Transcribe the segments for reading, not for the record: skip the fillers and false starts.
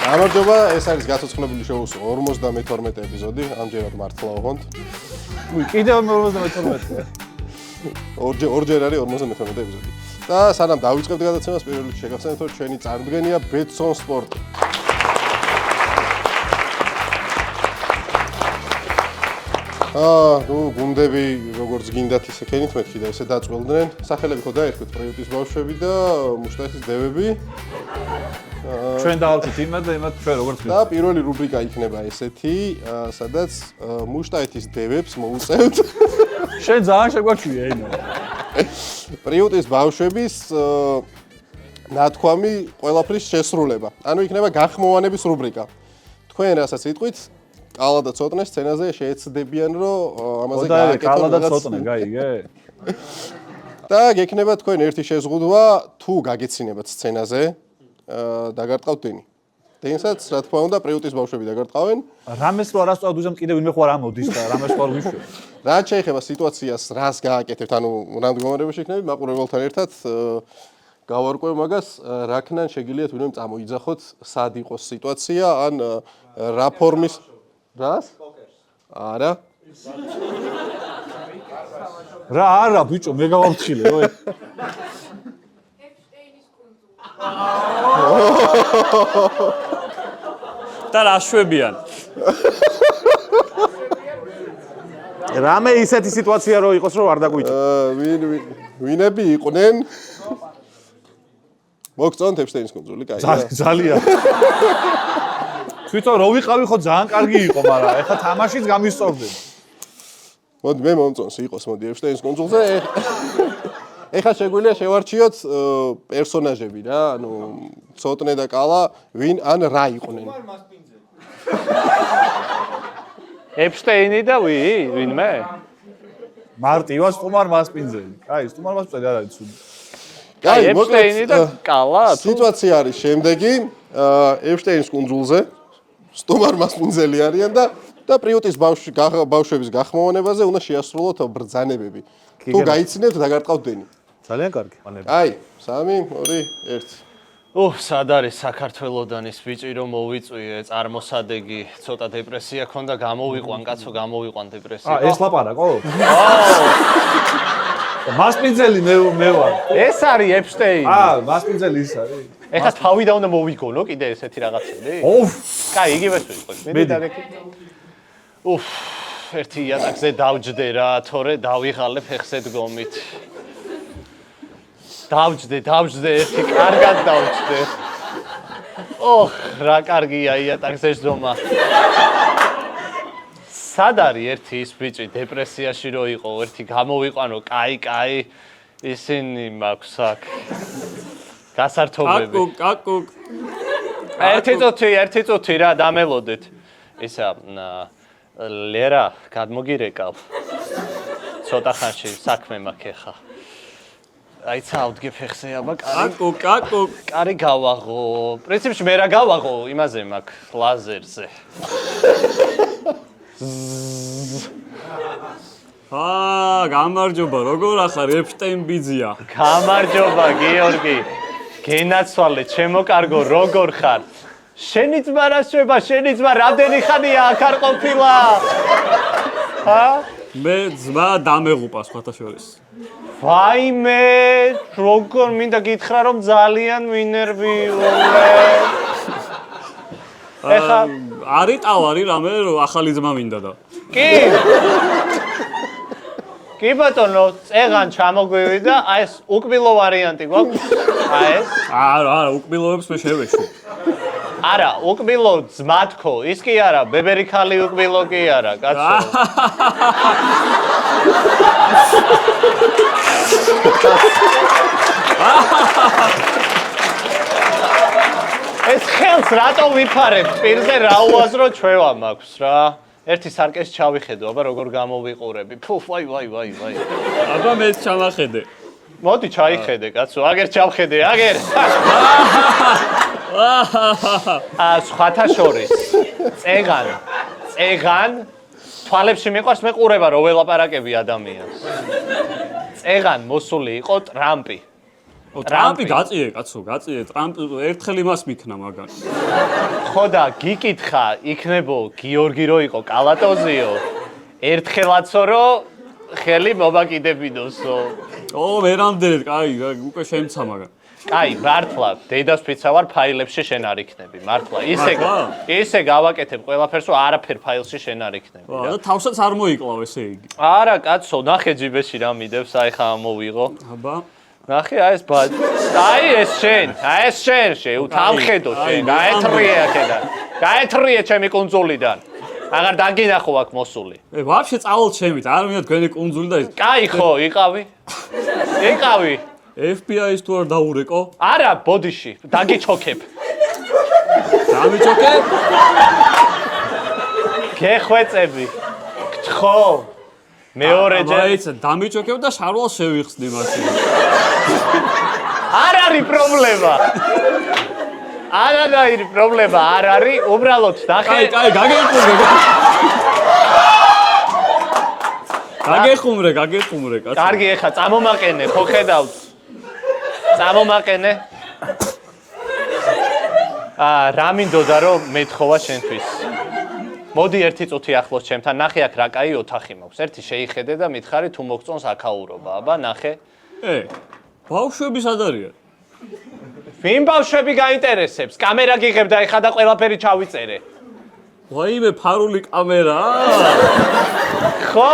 გამარჯობა, ეს არის გაცოცხლებული შოუს 52 ეპიზოდი, ამჯერად მართლა ოღონდ. კიდევ 52-ე. ორჯერ არის 52 ეპიზოდი. და სანამ დავიწყებთ გადაცემას, პირველ რიგში შეგახსენებთ, რომ ჩვენი წარმოდგენია Betson Sport. გუნდები როგორც გინდათ ისე ქენით მეთქი და ესე დაწველდნენ. სახელები ხო დაერქვით პრიუტის ბავშვები და მუშტაიტის დევები. ჩვენ დავალწით იმად და იმად ჩვენ როგორც და პირველი რუბრიკა იქნება ესეთი, სადაც მუშტაიტის დევებს მოუწევთ. შენ ძალიან შეგვაჩვია იმა. პრიუტის ბავშვების ნათქვამი ყველაფრის შესრულება. ანუ იქნება გახმოვანების რუბრიკა. თქვენ რასაც იტყვით, კალა და ცოტნე სცენაზე შეეცდებიან, რომ ამაზე გააკეთონ კალა და ცოტნე, გაიგე? და გექნება თქვენ ერთი შეზღუდვა, თუ გაგეცინებათ სცენაზე, დაგარტყავთ დენი. დენსაც, რა თქმა უნდა, პრიუტის ბავშვები დაგარტყავენ. რამეს რო არასწორად უზამ კიდევ ვინმე ხო არ ამოდის და რამეს ხო არ ვიშვი. რაც შეეხება სიტუაციას, რას გააკეთებთ, ანუ რა მდგომარეობაში იქნებით მაყურებელთან ერთად გავარკვევ მაგას, რაკნან შეგიძლიათ ვინმე წამოიძახოთ, სად იყოს სიტუაცია, ან რა ფორმის რას? არა. რა არა, ბიჭო, მე გავამთხილე, რო და რა შვებიან. რამე ისეთი სიტუაცია რო იყოს, რომ არ დაგვიჭირ. ვინები იყვნენ? მოგწონთ ეპშტეინის კუნძული, კაია. ძალიან. თვითონ რო ვიყავი ხო ძალიან კარგი იყო, მაგრამ ეხლა თამაშიც გამისწორდება. მოდი მე მომწონს იყოს, მოდი ეპშტეინის კუნძულზე. ეხლა შეგვიძლია შევარჩიოთ პერსონაჟები რა, ანუ ცოტნე და კალა, ვინ ან რა იყვნენ. ეპშტეინი და ვინმე? მარტივა სტუმარ მასპინძელი. კაი, სტუმარ მასპინძელი არ არის ცუდი. კაი, ეპშტეინი და კალა. სიტუაცია არის შემდეგი, ეპშტეინის კუნძულზე სტუმარ მასპინძელი არიან და პრიუტის ბავშვების გახმოვანებაზე უნდა შეასრულოთ ბრძანებები. თუ გაიცინებთ, დაგარტყავთ დენი. ძალიან კარგი. აი, 3, 2, 1. სად არის საქართველოდან ის ბიჭი რომ მოვიწვიე, წარმოსადეგი, ცოტა დეპრესია ქონდა, გამოვიყვან, კაცო, გამოვიყვან დეპრესია. ეს ლაპარაკო? მასპინძელი მე ვარ. ეს არის ეპშტეინი. მასპინძელი ის არის. ეხლა თავი და უნდა მოვიგონო კიდე ესეთი რაღაცები? კაი, იგივეს ვიყოს. მე დაგეკი. ერთი იატაკზე დავჯდე რა, თორე დავიღალე ფეხზე დგომით. დავჯდე, ერთი კარგად დავჯდე. რა კარგია იატაკზე ჯდომა. სად არის ერთი ის ბიჭი დეპრესიაში რო იყო, ერთი გამოვიყვანო, კაი, ისინი მაქვს აქ. გასართობები. კაკუკ. ერთი წუთი რა, დამელოდეთ. ისა ლერა, გადმოგირეკავ. ცოტა ხანში საქმე მაქვს ახლა. აი წავდგე ფეხზე აბა, კაკუკ. კარი გავაღო. პრინციპში მე რა გავაღო, იმაზე მაქვს ლაზერზე. გამარჯობა, როგორ ახარ ეპშტეინ ბიძია? გამარჯობა, გიორგი. გენაცვალე, ჩემო კარგო, როგორ ხარ? შენი ძმა რა შვება, შენი ძმა რამდენი ხანია აქ არ ყოფილა? მე ძმა დამეღუპა სხვათა შორის. ვაიმე, როგორ მინდა გითხრა რომ ძალიან ვინერვიულე. ეხა არის ტავარი რამე ახალი ძმა მინდა და. კი ბატონო, წეღან ჩამოგვივიდა, აი ეს უკბილო ვარიანტი გვაქვს. აი ეს. არა, უკბილოებს მე შევეშვი. არა, უკბილო ძმათქო, ის კი არა, ბებერი ხალი უკბილო კი არა, კაცო. ეს ხელს რატო ვიფარებ? პირზე რა უაზრო ჩვევა მაქვს რა. ერთი სარკეს ჩავიხედო, აბა როგორ გამოვიყურები. ვაი. აბა მე ჩამახედე. მოდი ჩაიხედე, კაცო, აგერ ჩავხედე, აგერ. სხვათა შორის. წეღან თვალებში მიყვარს მე ყურება რო ველაპარაკები ადამიანს. წეღან მოსული იყო ტრამპი. ტრამპი გაწიე კაცო, გაწიე, ტრამპ ერთხელ იმას მიქნა მაგან. ხო და გიკითხა, იქნებო გიორგი რო იყო კალატოზიო, ერთხელაცო რო ხელი მომაკიდებინოსო. ო, ვერამდე, კაი, უკვე შემცა მაგან. კაი, მართლა, დედას ფიცა ვარ ფაილებში შენ არ იქნები, მართლა. მართლა? ისე გავაკეთებ ყველაფერს, რომ არაფერ ფაილში შენ არ იქნები. და თავსაც არ მოიკლავ ესე იგი. არა, კაცო, ნახე ჯიბეში რა მიდევს, აი ხა ამოვიღო. აბა. ნახე, აი ეს ბაჯი. აი ეს შენ, თავხედო შენ, გაეთრიე აქედან. გაეთრიე ჩემი კუნძულიდან. აღარ დაგინახო აქ მოსული. ვაფშე წავალთ შემით, არ მინდა თქვენი კუნძული და ის. კაი ხო, იყავი. იყავი. FBI-ს თუ არ დაურეკო? არა, ბოდიში, დაგიჩოქებ. დამიჩოქე? გეხვეწები. გთხო. მეორეჯერ. მაიცა, დამიჩოქებ და შარვალს შევიხსნი მაშინ. არ არის პრობლემა. არანაირი პრობლემა არ არის, უბრალოდ ნახე. კაი, გაგეხუმრე, კაცო. კარგი, ეხა წამომაყენე, ხო ხედავთ. წამომაყენე. რა მინდოდა რომ მეთხოვა შენთვის. მოდი ერთი წუთი ახლოს ჩემთან, ნახე აქ რა კაი ოთახი მაქვს. ერთი შეიხედე და მითხარი თუ მოგწონს აქაურობა. აბა, ნახე. ბავშვები სად არიან? ვინ ბავშვები გაინტერესებს? კამერა გიღებ და ეხა და ყველაფერი ჩავიწერე. ვაიმე, ფარული კამერა. ხო,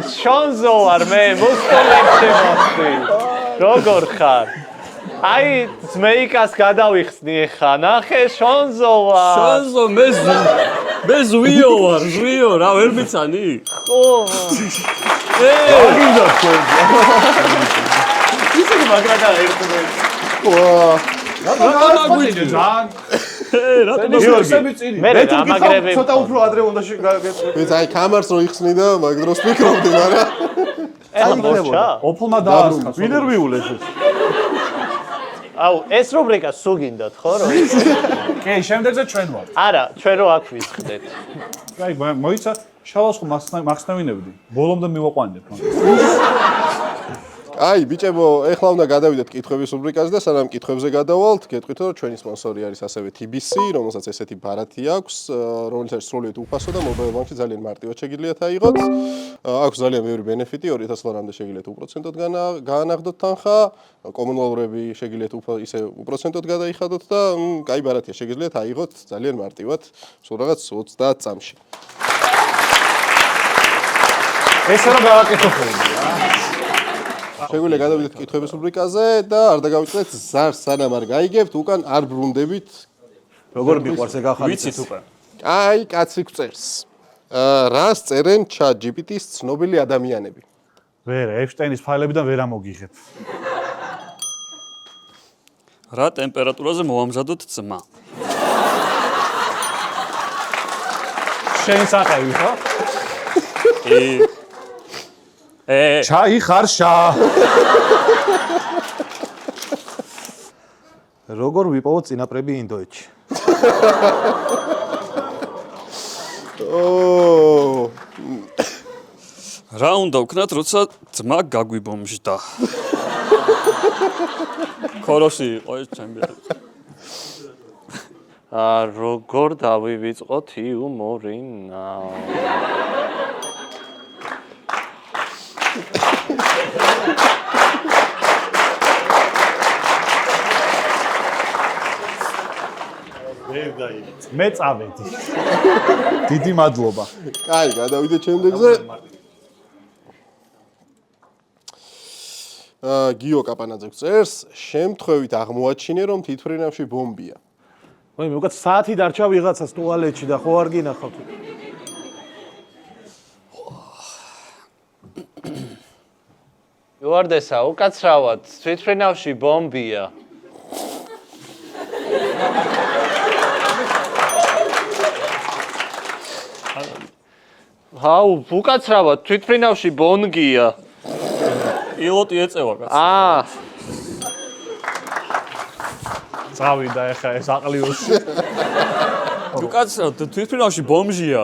შონზო ვარ მე, მოსკოვში მოხდი. როგორ ხარ? აი, ძმეიკას გადავიხსნი ეხა, ნახე, შონზო ვარ. შონზო, მე ზვიო ვარ, რა ვერ მიცანი? ხო. აგინდა შონზო. ისე მაგრა და ერთმე. რა გვიჭი ძალიან. რატომ მე რა მაგრები. ცოტა უფრო ადრე უნდა შეგაგეწე. ვიც აი კამერს რო იხსნი და მაგ დროს ფიქრობდი, მაგრამ ეხა მოსჩა. ოფლმა დაასხა. ვინერვიულეს ეს. აუ, ეს რუბრიკა სუგინდათ, ხო რა? კი, შემდეგზე ჩვენ ვართ. არა, ჩვენ რო აქ ვისხდეთ. აი, მოიცა შალოს ხო მახსნევინებდი. ბოლომდე მივაყვანდეთ მაგას. აი, ბიჭებო, ეხლა უნდა გადავიდეთ კითხვების რუბრიკაზე და სანამ კითხვებზე გადავალთ, გეტყვით რომ ჩვენი სპონსორი არის ასევე TBC, რომელსაც ესეთი ბარათი აქვს, რომელიც არის სრულიად უფასო და Mobile Bank-ში ძალიან მარტივად შეგიძლიათ აიღოთ. აქვს ძალიან ბევრი ბენეფიტი, 2000 ლარამდე შეგიძლიათ უპროცენტოდ გაანაღდოთ თანხა, კომუნალურები შეგიძლიათ ისე უპროცენტოდ გადაიხადოთ და კაი ბარათია, შეგიძლიათ აიღოთ ძალიან მარტივად, სულ რაღაც 30 წამში. ესე რა გავაკეთო ხოლმე. შეგვიძლია გადავიდეთ კითხვების რუბრიკაზე და არ დაგავიწყდეთ ზარს სანამ არ გაიგებთ, უკან არ ბრუნდებით. როგორ მიყვარს ეგ ახალი ვიცით უკვე. აი, კაცი გვწერს. რას წერენ ChatGPT-ს ცნობილი ადამიანები? ვერა, ეფშტაინის ფაილებიდან ვერ ამოგიღებ. რა ტემპერატურაზე მოვამზადოთ ძმა? შენ საყევი ხო? ჩაი ხარშა. როგორ ვიპოვოთ წინაპრები ინდოეთში? რა უნდა ვქნათ, როცა ძმა გაგვიბომჟდა? ქოროსი იყო ეს ჩემი. როგორ დავივიწყოთ იუმორინა? მე წავედი. დიდი მადლობა. აი, გადავიდეთ შემდეგზე. გიო კაპანაძე გწერს, შემთხვევით აღმოაჩინე, რომ თითფრინავში ბომბია. ვაი, მე უკაც საათი დარჩა ვიღაცას ტუალეტში და ხო არ გინახავთ. უარდესა, უკაცრავად, თვითმფრინავში ბომბია. ჰაუ, უკაცრავად, თვითმფრინავში ბონგია. პილოტი ეწევა კაცო. წავიდა ეხა ეს აყლიოსი. უკაცრავად, თვითმფრინავში ბომჟია.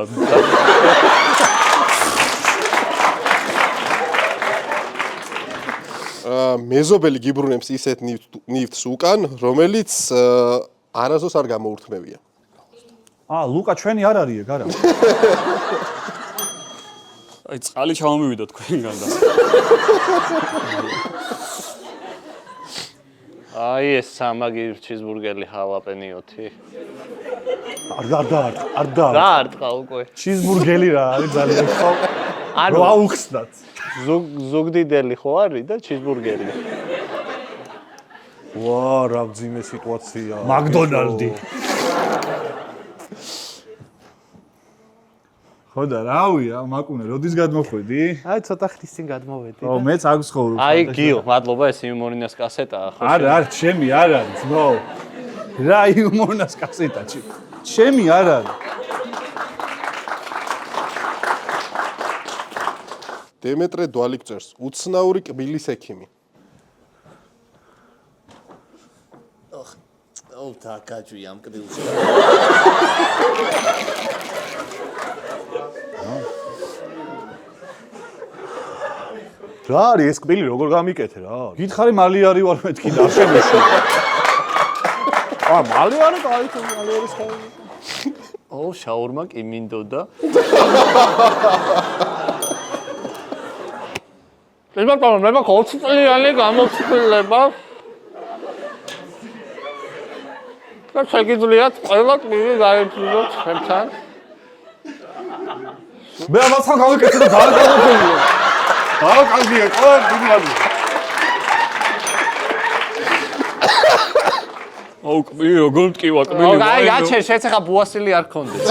მეზობელი გიბრუნებს ისეთ ნივთს უკან, რომელიც არასდროს არ გამოურთმევია. ლუკა ჩვენი არ არის ეგ არა. აი წყალი ჩამომივიდა თქვენგან და აი ეს სამაგი ჩიზბურგერი ჰალაპენიოთი. არ და. რა არტყა უკვე. ჩიზბურგერი რა არის ძალიან ხო. ანუ რა უხსნათ. ზუგდიდელი ხო არის და ჩიზბურგერი. ვა, რა მძიმე სიტუაცია. მაკდონალდი. ხო და რავია, მაკუნე, როდის გადმოხვედი? აი ცოტა ხნის წინ გადმოვედი. ო, მეც აქ ცხოვრობ. აი გიო, მადლობა ეს იუმორინას კასეტაა ხო? არ, ჩემი არ არის, ბრო. რა იუმორინას კასეტა, ჩემი არ არის. დემეტრე დვალიკ წერს, უცნაური კბილის ექიმი. ო, თაკაჭი ამ კბილს. რა არის ეს კბილი როგორ გამიკეთე რა? გითხარი მალი არის ვარ მეთქი და არ შემეშო. მალე არის გაიქო მალე არის ხა. ო, შაურმა კი მინდოდა. ეს ბატონო, მე მაქვს 20 წლიანი გამოცდილება. და შეგიძლიათ ყველა კბილი გაიფრინოთ ჩემთან. მე ამასთან გავიკეთე და დააკავებია. დააკავებია, ყველა კბილი. აუ კბილი როგორ მტკივა კბილი. აი, გაჩენ, შეცეხა ბუასილი არ გქონდეს.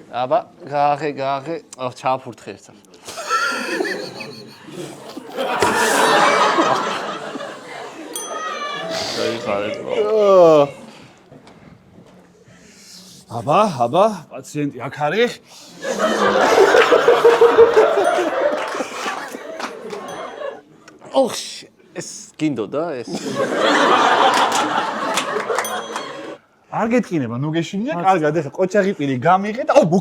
აბა, გააღე. აუ, ჩააფურთხე ეს. აბა, პაციენტი აქ არის. ოხ, ეს გინდოდა ეს. არ გეტყინება, ნუ გეშინია, კარგად, ეხა ყოჩაღი პირი გამიღე და აუ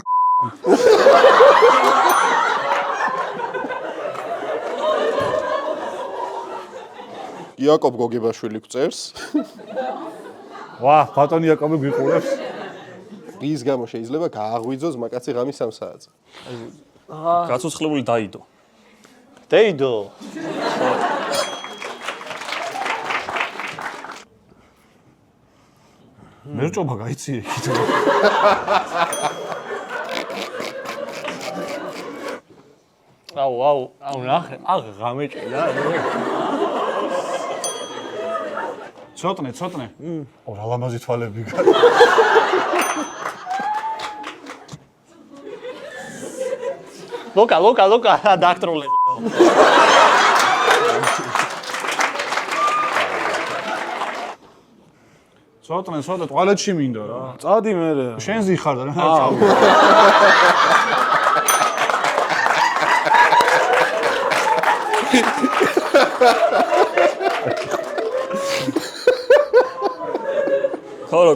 იაკობ გოგებაშვილი გწერს. ვა, ბატონი იაკობი გვიყურებს. რის გამო შეიძლება გააღვიძოს მაკაცი ღამის 3 საათზე. გაცოცხლებული დაიდო. დეიდო. მერჭობა გაიცი იქით. აუ, ნახე, აღ გამეჭედა. ცოტნე. ო, რა ლამაზი თვალები. ლუკა, დაქტროლე. ცოტნე, ტუალეტში მინდა რა. წადი მე. შენ ზიხარ და რა წავ.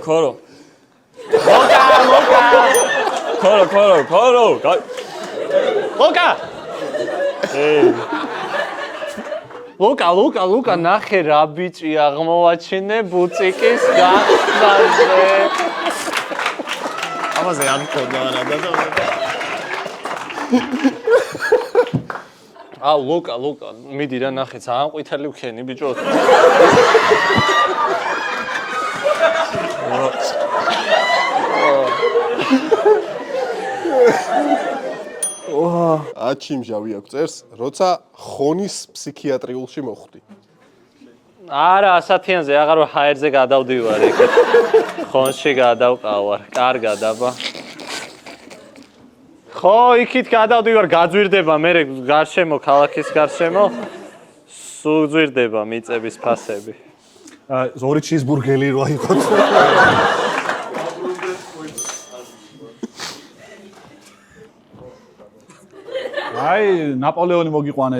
ქორო. ქორო. ლუკა. ლუკა, ნახე რა ბიჭი აღმოვაჩინე ბუწიკის გახსნაზე. ამაზე არ მქონდა არა და. აუ, ლუკა, მიდი რა ნახე, ძალიან ყვითელი ვქენი ბიჭო. აჩიმჟავი აქვს წერს, როცა ხონის ფსიქიატრიულში მოხვდი. არა, ასათიანზე აღარ ჰაერზე გადავდივარ იქ. ხონში გადავყავარ. კარგად, აბა. ხო, იქით გადავდივარ, გაძვირდება მე გარშემო, ქალაქის გარშემო. სულ ძვირდება მიწების ფასები. ორი ჩიზბურგერი რო აიღოთ. აი, ნაპოლეონი მოგიყვანე.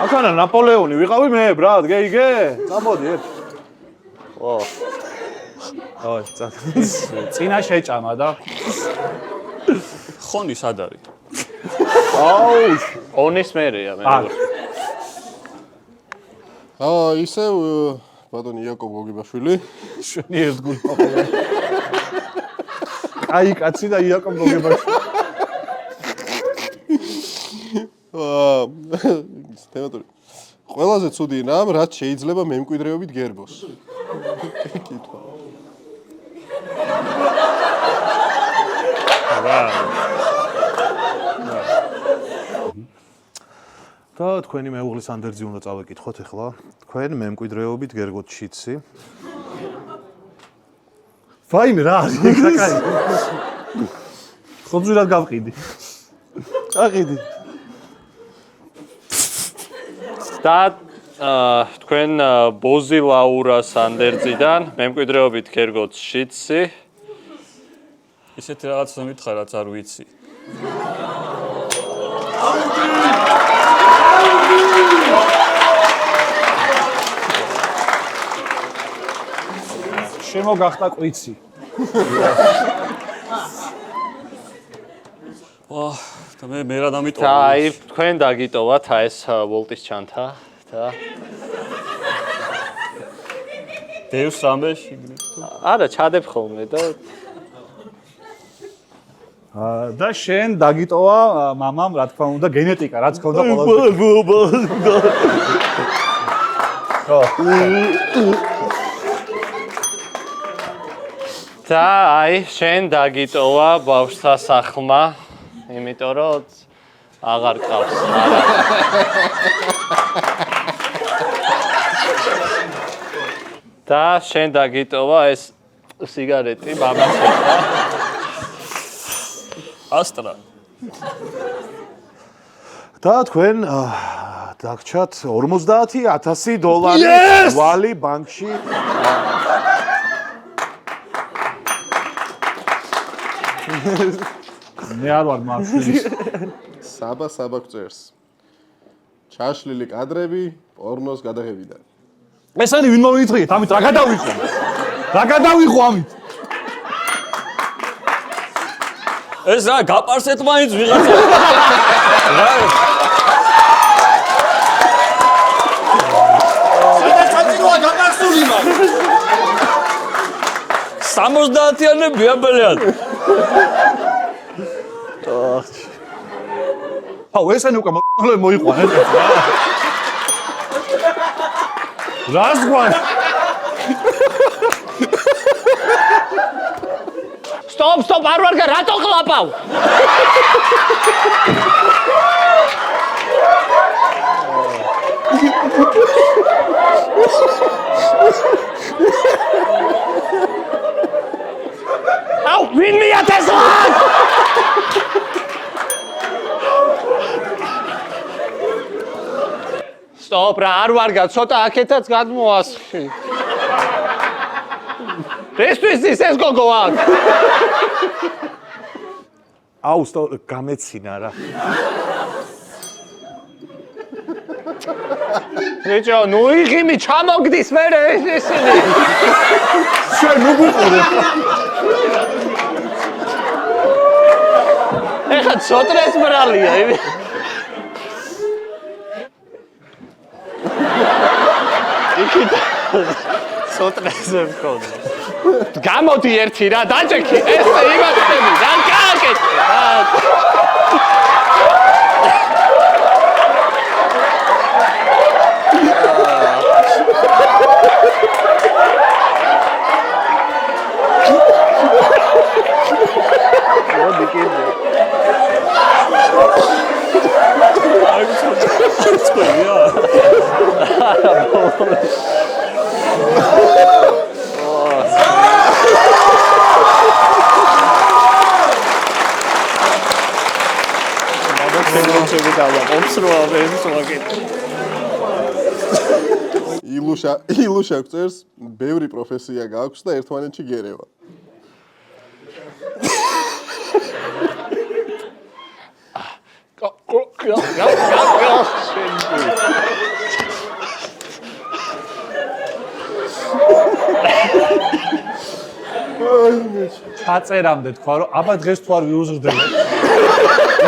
აქანა ნაპოლეონი ვიყავი მე, ბრატ, გეიგე? წამოდი ერთ. ო. ой, წინა შეჭამა და ხონი სად არის? აუ ონის მერეა მე. ისევ ბატონი იაკობ გოგებაშვილი. შენი ერთგული პაპა. აი კაცი და იაკობ გოგებაშვილი. თემატური. ყველაზე ცუდი რამ, რაც შეიძლება მემკვიდრეობით გერბოს. კითხვა. და თქვენი მეუღლის ანდერძი უნდა წავეკითხოთ ახლა. თქვენ მემკვიდრეობით გერგოთ შიცი. ვაიმე რა არის ეგ საკაი. ხოძურად გავყიდი. აყიდი. და თქვენ ბოზი ლაურას ანდერძიდან მემკვიდრეობით გერგოთ შიცი. ისეთი რაღაცა მითხა, რაც არ ვიცი. შემოგახტა კვიცი. და მე რა დამიტოვა. და აი თქვენ დაგიტოვათ ეს ვოლტის ჩანთა და დევს რამე შიგნით. არა ჩადებ ხოლმე და და შენ დაგიტოვა მამამ რა თქმა უნდა გენეტიკა რაც ქონდა ყველაზე. და აი შენ დაგიტოვა ბავშვთა სახლმა, იმიტომ რომ აღარ ყავს. და შენ დაგიტოვა ეს სიგარეტი მამაშენმა. ასტრა. და თქვენ დაგჩათ $50,000 ვალი ბანკში. მე არ ვარ მარშვის. საბა გწერს. ჩაშლილი კადრები პორნოს გადაღებიდან. ესენი ვინ მომიწრიეთ? ამით რა გადავიყო? რა გადავიყო ამით? ეს რა გაპარსეთ მაინც ვიღაცა. რა საწილოა გაპარსული მაგ. 70-იანები აბელიან. აუ ესენი უკვე მოიყვანეთ. რას გვარ? Stop, არ ვარ რატო ხლაპავ? აუ, ვინ მიათესლა? Stop, რა არ ვარ ცოტა აქეთაც გადმოასხი. ესთვის ეს გოგო აქ. აუ, გამეცინა რა. ბიჭო, ნუ იღიმი ჩამოგდის მე ესენი. შენ მოგუყურე. ეხლა ცოტრეს ბრალია. იქით ცოტრესზე მქონდა. გამოდი ერთი რა, დაჭექი, ეს იმართები, რა გააკეთე, რა. მოდი კიდე. აი ცოტა. ილუშა გწერს, ბევრი პროფესია გაქვს და ერთმანეთში გერევა. ჩაწერამდე თქვა რომ აბა დღეს თუ არ ვიუზრდება.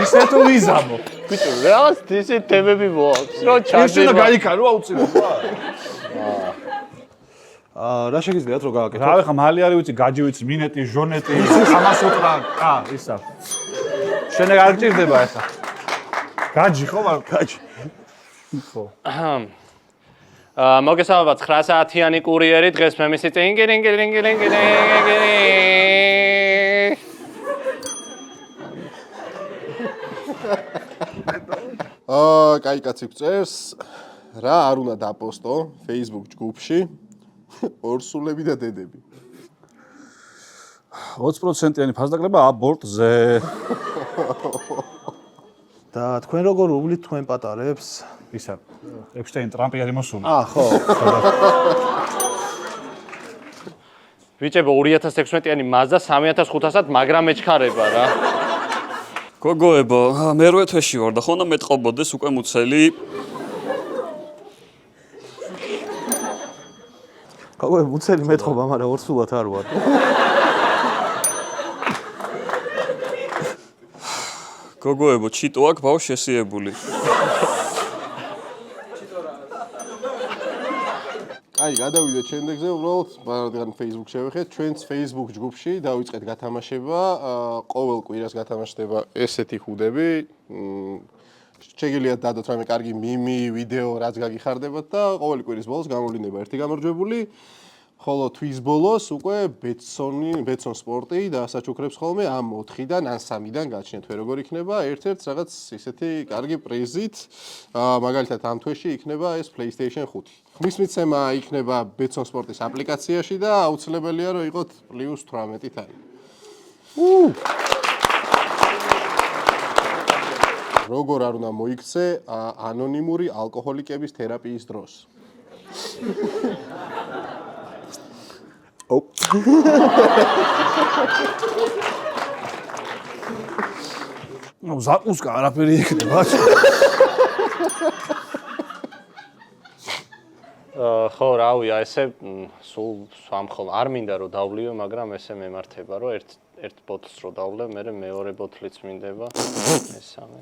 ისე თუ ვიზამო. ბიჭო, რაღაც ისე თემები მოაქვს, რომ ისე ჩადება. და გაიქარო აუცილებლად. რა შეგიძლიათ რომ გააკეთოთ? რა ვეხა მალი არის ვიცი, გაჯი ვიცი, მინეტი, ჟონეტი, კამასოტრა, ისა. შენ არ გჭირდება ეხა. გაჯი ხო ვარ? გაჯი. ხო. მოგესალმებით 9 საათიანი კურიერი დღეს მე მისი ტინგირინგირინგირინგი კაი კაცი გწერს რა არ უნდა დაპოსტო Facebook ჯგუფში ორსულები და დედები 20%-იანი ფასდაკლება აბორტზე. და თქვენ როგორ უვლით თქვენ პატარებს? ისა ეპშტეინ ტრამპი არის მოსული. ხო. ბიჭებო 2016-იანი Mazda 3500-ად მაგრამ ეჩქარება რა. გოგოებო, მერვე თვეში ვარ და ხო უნდა მეტყობოდეს უკვე მუცელი. გოგოები მუცელი მეტყობა, მაგრამ ორსულად არ ვარ. გოგოებო, ჩიტო აქ ბავშვ შესიებული. აი გადავიდეთ შემდეგზე უბრალოდ რადგან Facebook შევეხეთ ჩვენს Facebook ჯგუფში დავიწყეთ გათამაშება ყოველ კვირას გათამაშდება ესეთი ხუდები შეგიძლიათ დადოთ რამე კარგი მიმი ვიდეო რაც გაგიხარდებათ და ყოველი კვირის ბოლოს გამოვლინდება ერთი გამარჯვებული ხოლო თვის ბოლოს უკვე ბეტსონ სპორტი დაასაჩუქრებს ხოლმე ამ 4-დან ან 3-დან გაჩნიათ თუ როგორ იქნება ერთ-ერთ რაღაც ისეთი კარგი პრიზით მაგალითად ამ თვეში იქნება ეს PlayStation 5 ხმის მიცემა იქნება ბეტსონ სპორტის აპლიკაციაში და აუცილებელია რომ იყოთ +18 თანი როგორ არ უნდა მოიქცე ანონიმური ალკოჰოლიკების თერაპიის დროს ოპ ნუ ზაკუსკა არაფერი იქნება. ხო, რავია, ესე სულ სამხოლ არ მინდა რომ დავლიო, მაგრამ ესე მემართება, რომ ერთ ბოთლს რო დავლე, მე მეორე ბოთლიც მინდება. მესამე.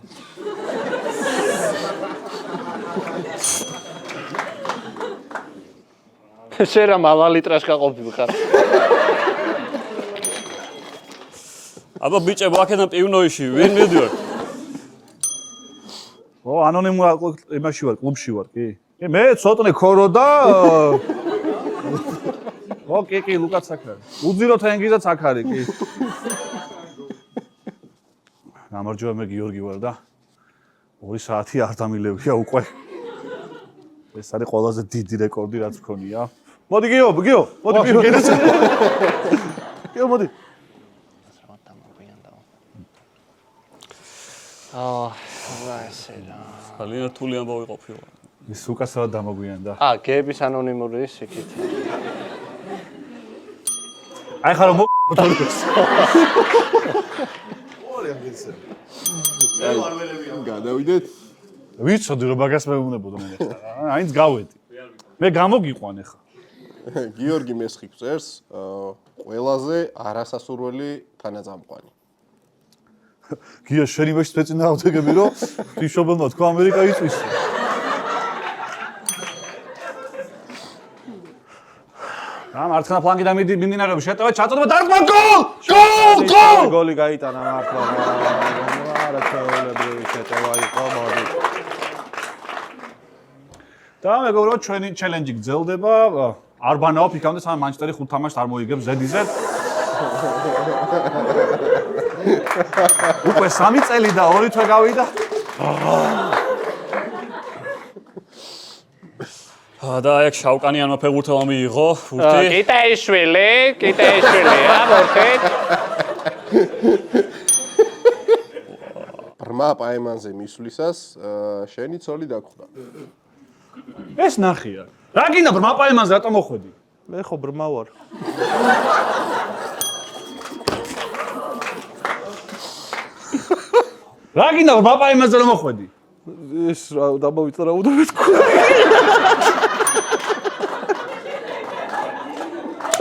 შერა მალალიტრას გაყოფილ ხარ. აბა ბიჭებო, აქედან პივნოიში ვინ მიდიოთ? ო, ანონიმურ იმაში ვარ, კლუბში ვარ, კი. მე ცოტნე ქორო და ო, კი, ლუკაც აქ არის. უძიროთ ენგიზაც აქ არის, კი. გამარჯობა, მე გიორგი ვარ და 2 საათი არ დამილევია უკვე. ეს არის ყველაზე დიდი რეკორდი, რაც მქონია. მოდი გიო, მოდი პირველი. გიო, მოდი. ესე რა. ძალიან რთული ამბავი ყოფილა. ის უკასრად დამოგვიანდა. გეების ანონიმური ისიქით. აი ხარო მოთოლოს. გადავიდეთ ვიცოდი რომ მაგას მეუბნებოდა მე ხა. აინც გავედი. მე გამოგიყვან ახლა. გიორგი მესხი გწერს ყველაზე არასასურველი თანაწამყვანი გიო შენი მეშ წეცინა ავთეგები რომ ფიშობელმა თქვა ამერიკა იწვის. რა მარცხენა ფლანგიდან მიმდინარეობს შეტევა ჩაწოდება დარტყმა გოლ! გოლი გაიტანა მართლა. არა ჩაოლებრივი შეტევა იყო მოდი. და მეგობრებო ჩვენი ჩელენჯი გრძელდება. არ ბანაობ იქამდე სამ მანჩესტერი 5 თამაშს არ მოიგებს ზედიზე. უკვე 3 წელი და 2 თვე გავიდა. და აქ შავკანიანმა ფეხბურთელმა მიიღო ფურთი. კიტაიშვილი, აბორტეთ. ბრმა პაემანზე მისვლისას შენი ცოლი დაგხვდა. ეს ნახია. რა გინდა ბრმა პაემანზე რატომ მოხვედი? მე ხო ბრმა ვარ. რა გინდა ბრმა პაემანზე რომ მოხვედი? ეს რა დამოვიწა რა უნდა მეთქვა.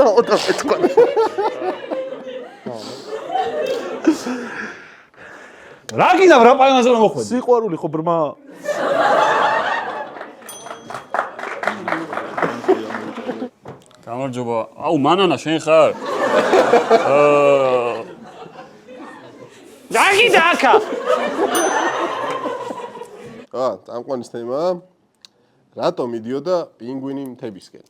უნდა მეთქვა. რა გინდა რა პაიმაზე რომ მოხვედი? სიყვარული ხო ბრმა? გამარჯობა. აუ, მანანა, შენ ხარ? რა გინდა აქა? წამყვანის თემაა რატომ მიდიოდა პინგვინი მთებისკენ?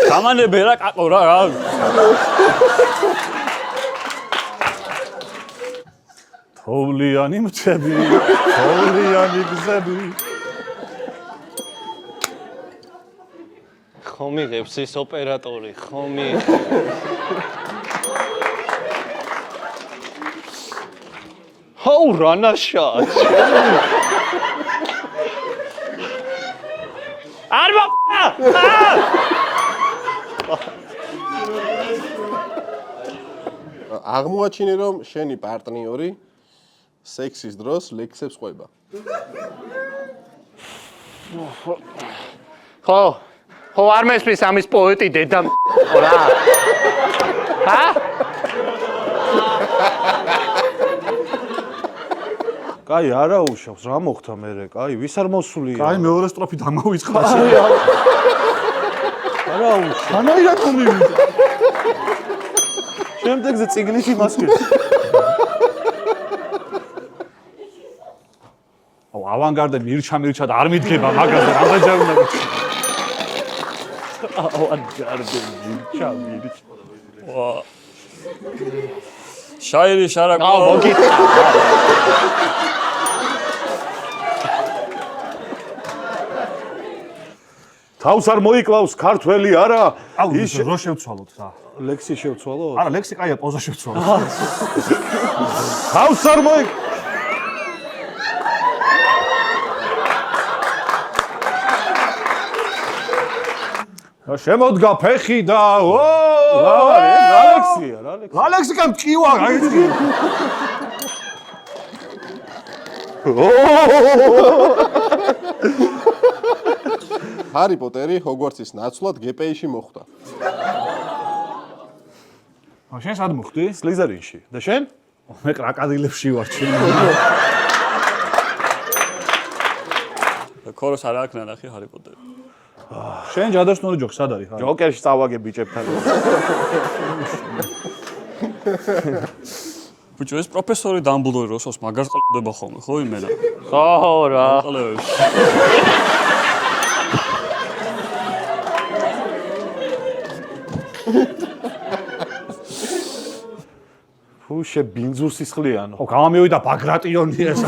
გამანებე რა კაკო რა. თოვლიანი მთები, თოვლიანი გზები. ხო მიღებს ის ოპერატორი, ხო ჰოუ რანაშა. არბა! აღმოაჩინე რომ შენი პარტნიორი სექსის დროს ლექსებს ყვება. ხო არ მესმის ამის პოეტი დედა რა. კაი, არა უშავს, რა მოხდა მერე? კაი, ვის არ მოსულია? კაი, მეორე სტროფი დამოვიწყდა. არა უშავს. მანაირად მომივიდა. შემდეგზე წიგნში მასკი. აუ, ავანგარდე მირჩა და არ მიდგება მაგაზე, რამდენჯერ უნდა გიჩვენო. ავანგარდე მირჩა. შაირი შარაკო. აუ მოგიტყვა. თავს არ მოიკლავს ქართველი არა? აუ, რო შევცვალოთ რა. ლექსი შევცვალო? არა, ლექსი კაია, პოზა შევცვალოთ. თავს არ მოიკლავს. შემოდგა ფეხი და რა ლექსია, რა ლექსი? ალექსიკა მჭივა, გაიცი. ჰარი პოტერი ჰოგვორტსის ნაცვლად გპ-ში მოხვდა. შენ სად მოხვდი? სლიზერინში. და შენ? მე კრაკადილებში ვარ შენ. ქოროს არ აქნა ნახე ჰარი პოტერი. შენ ჯადოსნური ჯოქი სად არის? ჯოკერში წავაგე ბიჭებთან. ბიჭო, ეს პროფესორი დამბლდორი როსოს მაგას ყლდება ხოლმე, ხო იმენა? ხო რა. ყლევებს. ფუშე ბინძურს ისხლიანო. ო, გამომივიდა ბაგრატიონი ეს.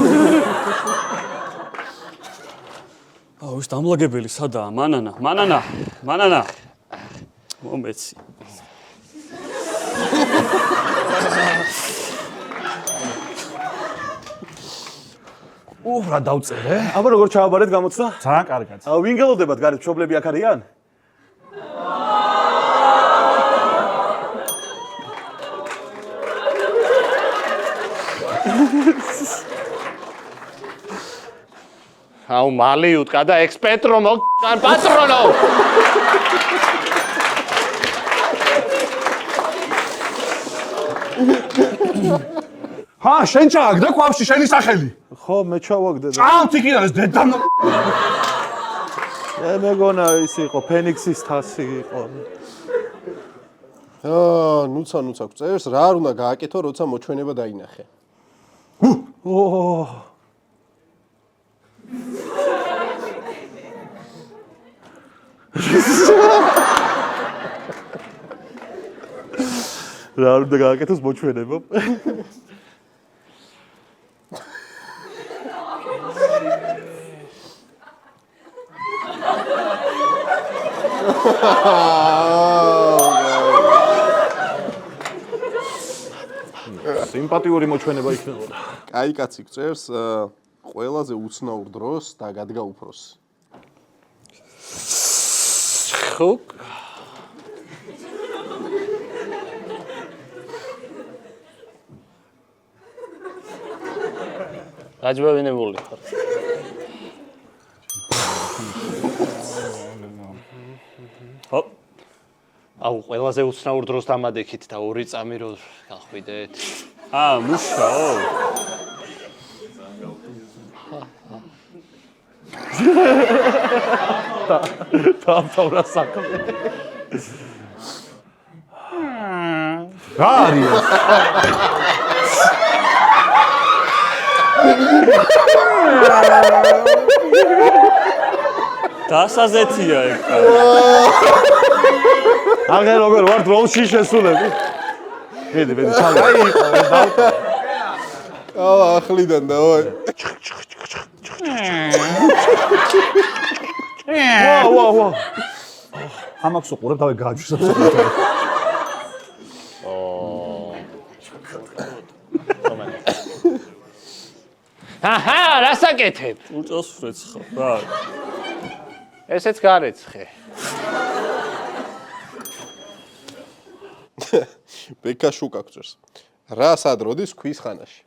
აუ, ეს დამლაგებელი სადაა? მანანა. მომეცი. რა დავწერე? აბა როგორ ჩააბარეთ გამოცდა? ძალიან კარგად. ვინ გელოდებათ გარეთ მშობლები აქ არიან? აუ მალი უტყა და ექსპეტრო მოგან პატრონო. შენ ჩააგდა კვავში შენი სახელი. ხო, მე ჩავაგდე და ჭამთი კიდე ეს დედამ. მე მეგონა ის იყო ფენიქსის თასი იყო. ნუცა გვწერს რა არ უნდა გააკეთო როცა მოჩვენება დაინახე. რა უნდა გააკეთოს მოჩვენება? სიმპათიური მოჩვენება იქნებოდა. კაი კაცი გწერს ყველაზე უცნაურ დროს და გადგა უფროსი. ხო გაჯბავინებული ხარ. ხო. აუ, ყველაზე უცნაურ დროს დამადექით და 2 წამი რო გახვიდეთ. მუშაო. დამთავრდა საქმე. რა არის ეს? დასაზეთია ეგ. აღე როგორ ვარ დროუნში შესულები? მიდი, ჩავდა. ახლიდან დავაი. ვა. ამაქვს უყურებ დავე გააჩვენე. აჰა, რასაკეთებ? უწოს ვრეცხავ. რა. ესეც გარეცხე. ბეკა შუკა გწევს. რა სადროდის ქვის ხანაში?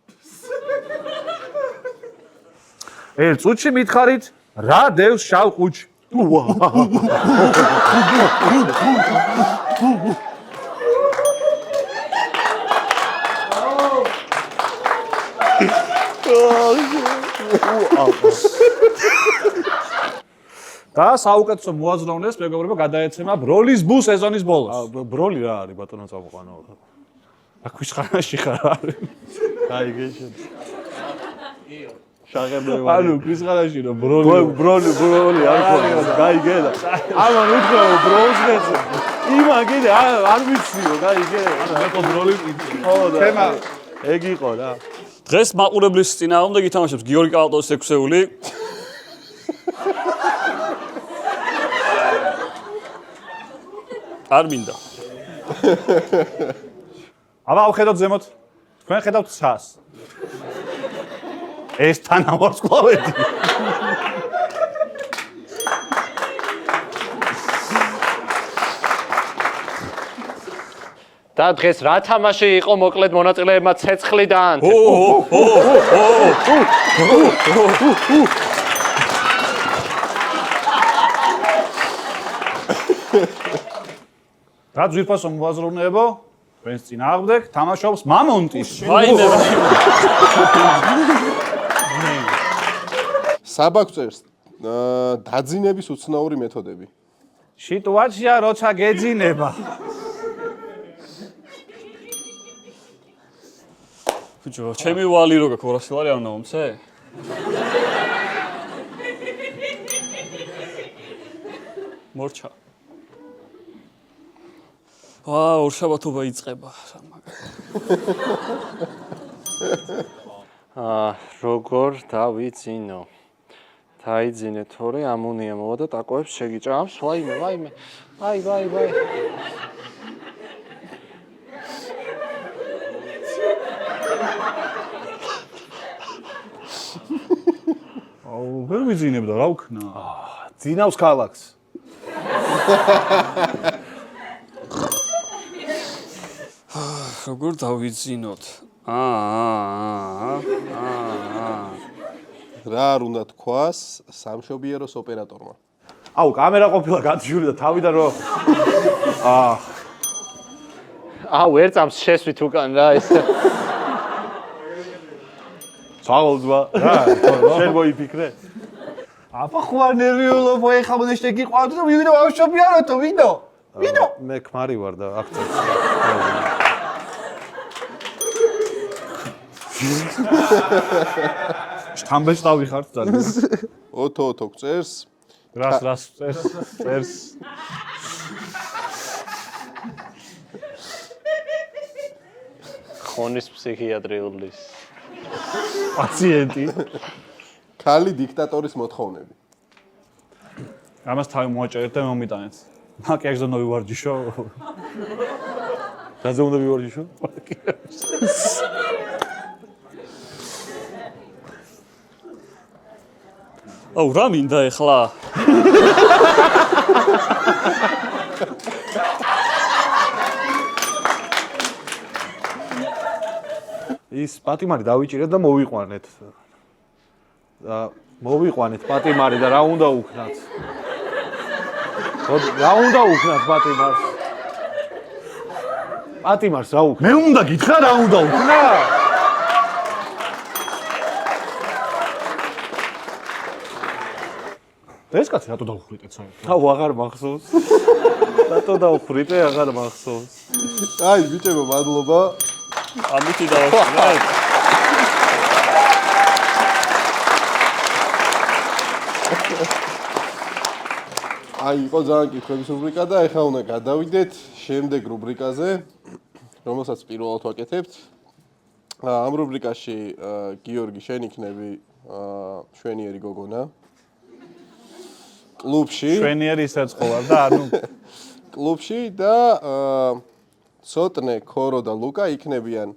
წუთში მითხარით, რა დევს შავ ყუჩ? და საუკეთესო მოაზროვნეს მეგობრებო გადაეცემა ბროლის ბუ სეზონის ბოლოს. ბროლი რა არის ბატონო წამოყანო? ქვის ხანაში ხარ არის. გაიგეშე. შაღებდები. ანუ ქვის ხანაში რომ ბროლი არ ხარ გაიგედა. ამან უთხრა ბროლს გეცე. იმან კიდე არ ვიციო გაიგე. ანუ ეხო ბროლი ხო და თემა ეგ იყო რა. დღეს მაყურებლის წინააღმდეგ ითამაშებს გიორგი კალატოვის 6-ეული. არ მინდა. აბა ვხედოთ ზემოთ. თქვენ ხედავთ ცას. ეს თანავარსკვლავედი. და დღეს რა თამაში იყო მოკლედ მონაწილეებმა ცეცხლიდან? რა ძვირფასო მოაზროვნეებო? თქვენს წინააღმდეგ თამაშობს მამონტი. ვაიმე. საბა გწევს დაძინების უცნაური მეთოდები. სიტუაცია როცა გეძინება. ბიჭო, ჩემი ვალი რო გაქვს 200 ლარი არ ნაომცე? მორჩა. ორშაბათობა იწყება. როგორ დავიძინო? დაიძინე თორე ამონია მოვა და ტაკოებს შეგიჭამს. ვაიმე. ვაი. ვერ ვიძინებდა რა ვქნა? ძინავს ქალაქს. როგორ დავიძინოთ? რა არ უნდა თქვას სამშობიეროს ოპერატორმა? აუ, კამერა ყოფილა გადაშური და თავიდან რო ვერ წამს შესვით უკან რა ეს. წავალძვა. რა, შენ მოიფიქრე? აბა ხო არ ნერვიულობ ეხლა მონეშტე გიყვავდი და ვიდრე ვამშობიაროთო ვინო? მე ქმარი ვარ და აქცენტს. შთამბეჭ დავიხართ ძალიან. ოთო გწერს. რას წერს? ხონის ფსიქიატრიულის პაციენტი. ქალი დიქტატორის მოთხოვნები. ამას თავი მოაჭერეთ და მომიტანეთ. მაკიაჟზე უნდა ვივარჯიშო. რაზე უნდა ვივარჯიშო? აუ, რა მინდა ეხლა? ის პატიმარი დავიჭირეთ და მოვიყვანეთ. და მოვიყვანეთ პატიმარი და რა უნდა უქნათ? რა უნდა უქნათ პატიმარს? პატიმარს რა უქნა? მე უნდა გითხრა რა უნდა უქნა? ეს კაცი რატო დაუხრიტეთ საერთოდ? აუ აღარ მახსოვს. რატო დაუხრიტე აღარ მახსოვს. აი ბიჭებო მადლობა. ამითი დავახსნათ. აი იყო ძალიან კითხვების რუბრიკა და ეხლა უნდა გადავიდეთ შემდეგ რუბრიკაზე, რომელსაც პირველად ვაკეთებთ. ამ რუბრიკაში გიორგი შენ იქნები შვენიერი გოგონა. კლუბში. შვენიერი ისაც ხოვარ და ანუ კლუბში და ცოტნე, ქორო და ლუკა იქნებიან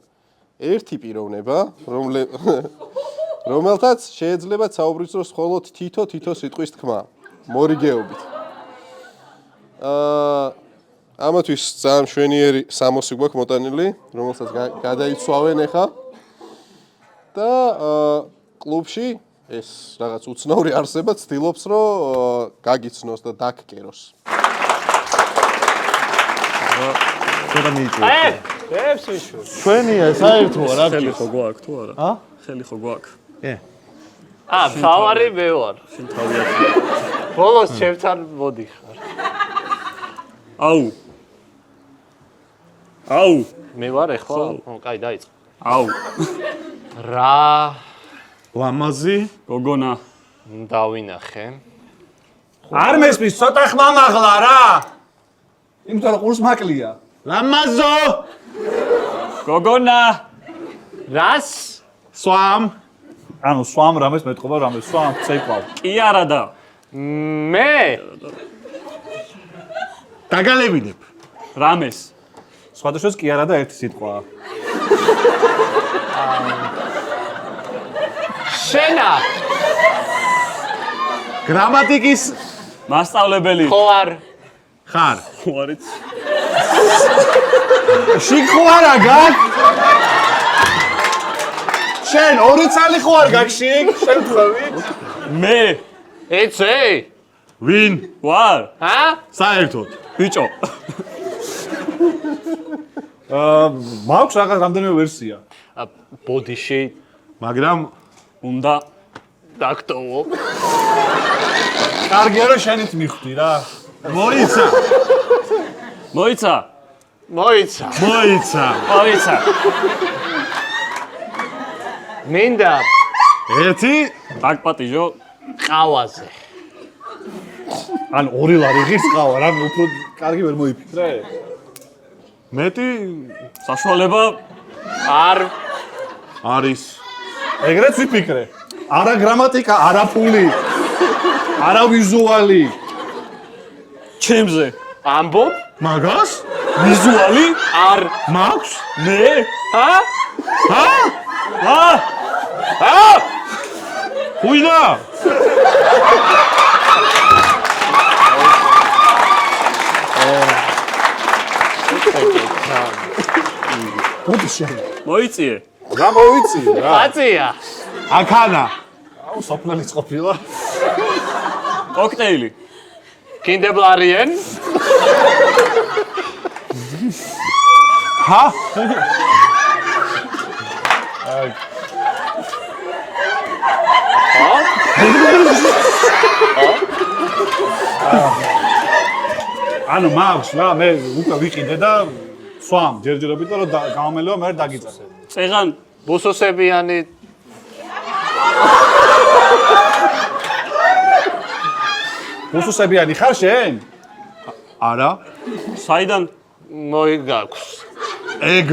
ერთი პიროვნება, რომელთაც შეიძლება საუბრისდროს მხოლოდ თითო სიტყვის თქმა, მორიგეობით. ამათვის ძალიან შვენიერი სამოსი გვაქვს მოტანილი, რომელსაც გადაიცვავენ ახლა. და კლუბში ეს რაღაც უცნაური არსება ცდილობს, რომ გაგიცნოს და დაგკეროს. ცოტა მიიწვია. დებს ვიშო. ჩვენია საერთოა რა ხელი ხო გვაქვს თუ არა? ა? ხელი ხო გვაქვს? თავარი მე ვარ. შენ თავია. ბოლოს ჩემთან მოდიხარ. აუ. მე ვარ ეხლა. კაი, დაიწყო. აუ. რა ლამაზი. გოგონა. დავინახე. არ მესმის ცოტა ხმა მაღლა რა. იმიტომ რომ ყურს მაკლია. ლამაზო. გოგონა. რას? სვამ. ანუ სვამ რამეს მეტყობა რამეს სვამ წეკვავ. კი არა და. მე დაგალებინებ. რამეს. სხვადასხვას კი არა და ერთი სიტყვაა. შენა გრამატიკის მასწავლებელი. ხო არ ხარ. ხო არის. შიქوارა გაკ. შენ ორი წალი ხო არ გაგშიქ? შენ თქვავით? მე. იცი? ვინ? ვარ. საერთოდ. ბიჭო. მაქვს რაღაც რამდენიმე ვერსია. ბოდიში მაგრამ უნდა დაქტოვო. კარგია რომ შენით მიხვდი რა. მოიცა. მოიცა. მოიცა. მოიცა. მოიცა. მინდა ერთი დაგპატიჟო. ყავაზე. ან ორი ლარი ღირს ყავა რა უფრო კარგი ვერ მოიფიქრე. მეტი საშუალება არ არის. ეგრეც ვიფიქრე. არა გრამატიკა, არა ფული. არა ვიზუალი. ჩემზე. ამბობ? მაგას? ვიზუალი? არ მაქვს? მე? ჰა? უინა? მოდი შენ. მოიწიე. რა მოვიცი რა? აწია. აქანა. აუ სოფლალის ყოფილა. კოქტეილი. კინდებლარიენ? ჰა? ანუ მაქვს რა მე უკვე ვიყიდე და სვამ ჯერჯერობით რომ გამომელო მე დაგიწასე. წეღან ბუსოსებიანი უსუსებიანი ხარ შენ? არა. საიდან მოიგაქვს. ეგ.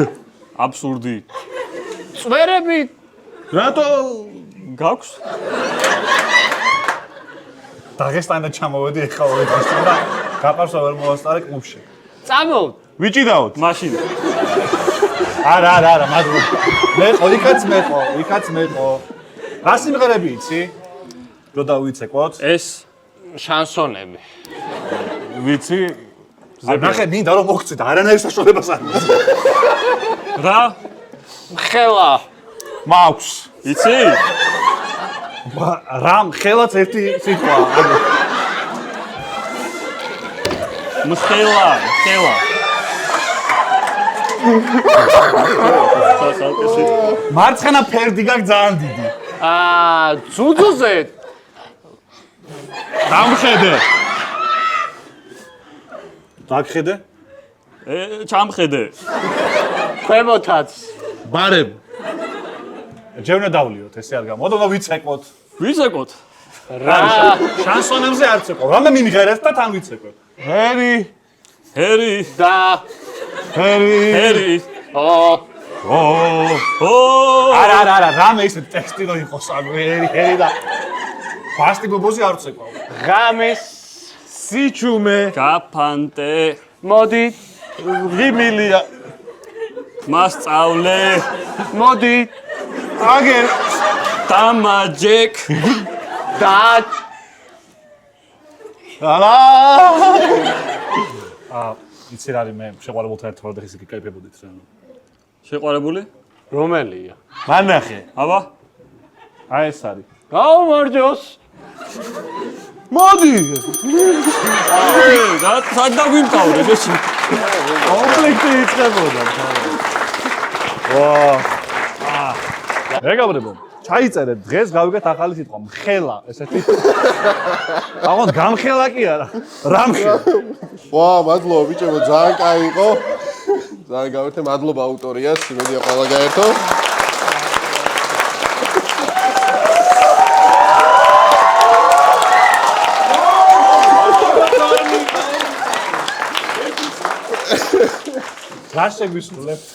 აბსურდი. წვერები რატო გაქვს? დაღესტანიდან ჩამოვედი ეხლა ორი დღისწინ და გაპარსო ვერ მოვასწარე კლუბში. წამოვ. ვიჭიდაოთ? მაშინ. არა, მადლობა. მე იქაც მეყო. რა სიმღერები იცი? რო დავიცეკვოთ. ეს შანსონები. ვიცი. ნახე, მინდა რომ მოგწი და არანაირ საშუალებას არ მაქვს. რა? ხელა. მაქვს. იცი? რამ ხელაც ერთი სიტყვა. მხელა. მარცხენა ფერდი გაქვს ძალიან დიდი. ძუძუზე დამხედე. დაგხედე? ჩამხედე. ქვემოთაც. ბარემ. ჯერ უნდა დავლიოთ, ესე არ გამა. მოდო ვიცეკოთ. ვისეკოთ? რა შანსონებზე არ ცეკო. რამე მიმღერეთ და თან ვიცეკოთ. ჰერი. და ჰერი. არა, რამე ისე ტექსტი რო იყოს, ანუ ჰერი და ბასტი ბობოზე არ ცეკო. ღამის სიჩუმე, გაფანტე. მოდი ღიმილია. მასწავლე. მოდი აგერ დამაჯეკ. და ალა. იცი რა არის მე შეყვარებულთან ერთად ვარ და ისე გიკაიფებოდით რა. შეყვარებული? რომელია მანახე. აბა. აი ეს არის. გაუმარჯოს მოდი. რა სად დაგვიმთავრე ეს? კომპლექტი იწყებოდა. ვა. მეგობრებო, ჩაიწერეთ დღეს გავიგეთ ახალი სიტყვა, მხელა, ესეთი. აღონ გამხელა კი არა, რამხელა. ვა, მადლობა ბიჭებო, ძალიან კაი იყო. ძალიან გავერთე, მადლობა აუტორიას, იმედია ყველა გაერთო. რა შეგვისრულებთ?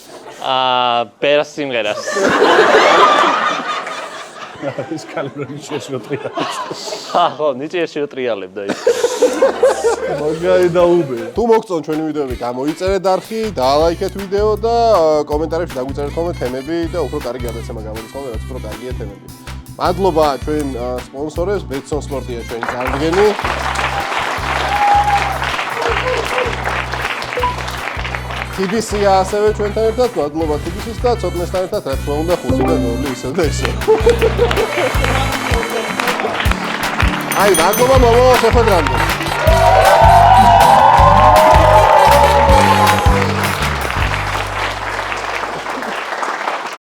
პერას სიმღერას ეს კალორიები შეშოტრია. ხო ნიჭიერში რო ტრიალებდა ის მაგარი დაუბე. თუ მოგწონთ ჩვენი ვიდეოები, გამოიწერეთ არხი, დაალაიქეთ ვიდეო და კომენტარებში დაგვიწერეთ ხოლმე თემები და უფრო კარგი გადაცემა გამოდის ხოლმე, რაც უფრო კარგია თემები. მადლობა ჩვენ სპონსორებს, ბეტსონ სპორტია ჩვენი წარდგენი. TBC-ა ასევე ჩვენთან ერთად, მადლობა TBC-ს და ცოტნესთან ერთად, რა თქმა უნდა, 5 და 0 ისევ და ისევ. აი, მადლობა მომავალ შეხვედრამდე.